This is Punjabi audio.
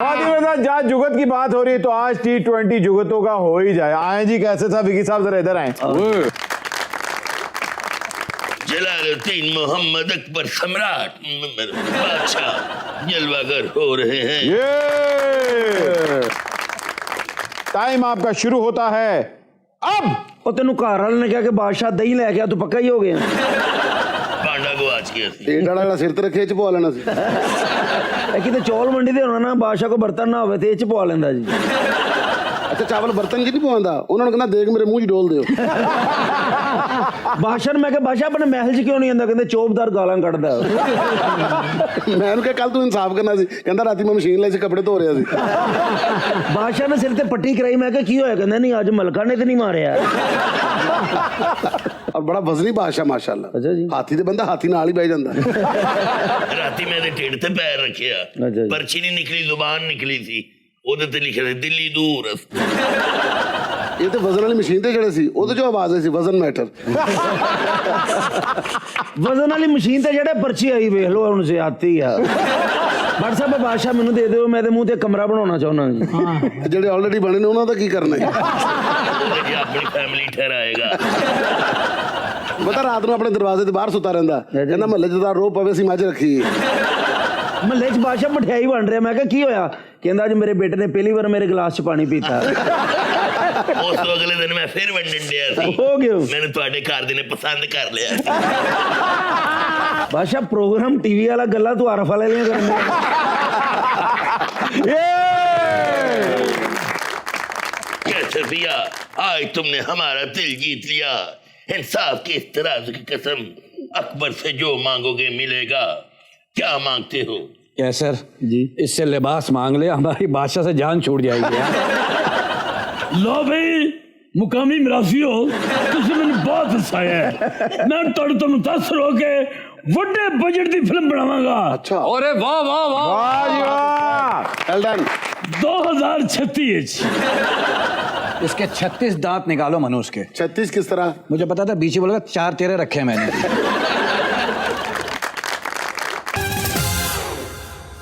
जहाँ जुगत की बात हो रही है तो आज T20 जुगतों का हो ही जाए। आए जी, कैसे साहब? विकी साहब जरा इधर आए। जलालुद्दीन मोहम्मद अकबर सम्राट बादशाह जलवागर हो रहे हैं। ये टाइम आपका शुरू होता है अब। ਉਹ ਤੈਨੂੰ ਘਰ ਵਾਲੇ ਨੇ ਕਿਹਾ ਕਿ ਬਾਦਸ਼ਾਹ ਦਹੀਂ ਲੈ ਗਿਆ, ਤੂੰ ਪੱਕਾ ਹੀ ਹੋ ਗਿਆ। पांडा गवाच गया सी। ਢੇਡ ਵਾਲਾ ਸਿਰ ਤੇ ਰੱਖੇ ਚ ਪਵਾ ਲੈਣਾ ਸੀ। ਇਹ ਕਿਤੇ ਚੌਲ ਮੰਡੀ ਦੇ ਹੋਣਾ ਨਾ, ਬਾਦਸ਼ਾਹ ਕੋ ਬਰਤਨ ਨਾ ਹੋਵੇ ਤੇ ਇਹ ਚ ਪਵਾ ਲੈਂਦਾ ਜੀ। ਅੱਛਾ, ਚਾਵਲ ਬਰਤਨ ਚ ਨਹੀਂ ਪਵਾਉਂਦਾ, ਉਹਨਾਂ ਨੂੰ ਕਹਿੰਦਾ ਦੇਖ ਮੇਰੇ ਮੂੰਹ 'ਚ ਡੋਲ ਦਿਓ। ਬਾਦਸ਼ਾਹ ਨੂੰ ਮੈਂ ਕਿਹਾ ਬਾਦਸ਼ਾਹ ਆਪਣੇ ਮਹਿਲ 'ਚ ਕਿਉਂ ਨਹੀਂ ਆਉਂਦਾ? ਕਹਿੰਦੇ ਚੋਪਦਾਰ ਗਾਲਾਂ ਕੱਢਦਾ। ਮੈਂ ਉਹਨੂੰ ਕਿਹਾ ਕੱਲ ਤੂੰ ਇਨਸਾਫ ਕਰਨਾ ਸੀ, ਕਹਿੰਦਾ ਰਾਤੀ ਮੈਂ ਮਸ਼ੀਨ ਲੈ ਕੇ ਕੱਪੜੇ ਧੋ ਰਿਹਾ ਸੀ। ਬਾਦਸ਼ਾਹ ਨੇ ਸਿਰ ਤੇ ਪੱਟੀ ਕਰਾਈ, ਮੈਂ ਕਿਹਾ ਕੀ ਹੋਇਆ? ਕਹਿੰਦਾ ਨਹੀਂ ਅੱਜ ਮਲਕਾ ਨੇ ਤੇ ਨਹੀਂ ਮਾਰਿਆ। ਔਰ ਬੜਾ ਵਜ਼ਨੀ ਬਾਦਸ਼ਾਹ ਮਾਸ਼ਾਅੱਲਾ। ਅੱਛਾ ਜੀ। ਹਾਥੀ ਦੇ ਬੰਦਾ ਹਾਥੀ ਨਾਲ ਹੀ ਬਹਿ ਜਾਂਦਾ। राती मैंने ढेड़ ते पैर रखे अच्छा जी। पर्ची नहीं निकली, जुबान निकली थी, ਉਹਦੇ ਤੇ ਲਿਖਿਆ ਸੀ ਦਿੱਲੀ ਦੂਰ। ਇਹ ਤੇ ਵਜ਼ਨ ਵਾਲੀ ਮਸ਼ੀਨ ਤੇ ਜਿਹੜੇ ਸੀ ਉਹਦੇ ਚੋਂ ਆਵਾਜ਼ ਆਈ ਸੀ ਵਜ਼ਨ ਮੈਟਰ। ਵਜ਼ਨ ਵਾਲੀ ਮਸ਼ੀਨ ਤੇ ਜਿਹੜੇ ਪਰਚੀ ਆਈ ਵੇਖ ਲਓ, ਹੁਣ ਜ਼ਿਆਦਤੀ ਆ। WhatsApp ਤੇ ਬਾਦਸ਼ਾਹ ਮੈਨੂੰ ਦੇ ਦਿਓ, ਮੈਂ ਤੇ ਮੂੰਹ ਤੇ ਕਮਰਾ ਬਣਾਉਣਾ ਚਾਹੁੰਦਾ ਜੀ। ਜਿਹੜੇ ਆਲਰੇਡੀ ਬਣੇ ਨੇ ਉਹਨਾਂ ਦਾ ਕੀ ਕਰਨਾ ਹੈ? ਆਪਣੀ ਫੈਮਿਲੀ ਠਹਿਰਾਏਗਾ। ਪਤਾ ਰਾਤ ਨੂੰ ਆਪਣੇ ਦਰਵਾਜ਼ੇ ਦੇ ਬਾਹਰ ਸੁੱਤਾ ਰਹਿੰਦਾ, ਕਹਿੰਦਾ ਮਹੱਲੇ 'ਚ ਤਾਂ ਰੋਹ ਪਵੇ ਅਸੀਂ ਮੱਝ ਰੱਖੀ। ਮਹੱਲੇ 'ਚ ਬਾਦਸ਼ਾਹ ਮਠਿਆਈ ਬਣ ਰਿਹਾ, ਮੈਂ ਕਿਹਾ ਕੀ ਹੋਇਆ? ਕਹਿੰਦਾ ਅੱਜ ਮੇਰੇ ਬੇਟੇ ਨੇ ਪਹਿਲੀ ਵਾਰ ਮੇਰੇ ਗਲਾਸ 'ਚ ਪਾਣੀ ਪੀਤਾ। ਉਸ ਤੋਂ ਅਗਲੇ ਦਿਨ ਮੈਂ ਫਿਰ ਵੰਡਣ ਡਿਆ ਸੀ। ਹੋ ਗਿਆ ਮੈਨੂੰ ਤੁਹਾਡੇ ਘਰ ਦੇ ਨੇ ਪਸੰਦ ਕਰ ਲਿਆ। ਬਾਦਸ਼ਾਹ ਪ੍ਰੋਗਰਾਮ ਟੀਵੀ ਵਾਲਾ ਗੱਲਾਂ ਤੂੰ ਆਰਫ ਵਾਲੇ ਲੀਆਂ ਕਰਨ सफिया, आज तुमने हमारा दिल जीत लिया। इंसाफ के इस तराजू की कसम, अकबर से जो मांगोगे मिलेगा। क्या मांगते हो? कैसर जी, इससे लिबास मांग ले, हमारी बादशाह से जान छूट जाएगी। लो भाई मुकामी मरासी हो, तुसी मैंने बहुत हसाया है। मैं तुहानू मुतासर हो के ਵੱਡੇ ਬਜਟ ਦੀ ਫਿਲਮ ਬਣਾਵਾਂਗਾ। ਅੱਛਾ, अरे वाह वाह वाह वाह जी वाह। Well done. 2036 इसके 36 दांत निकालो मनुष्य के। 36 किस तरह? मुझे पता था बीच बोलेगा 4 तेरे रखे हैं मैंने।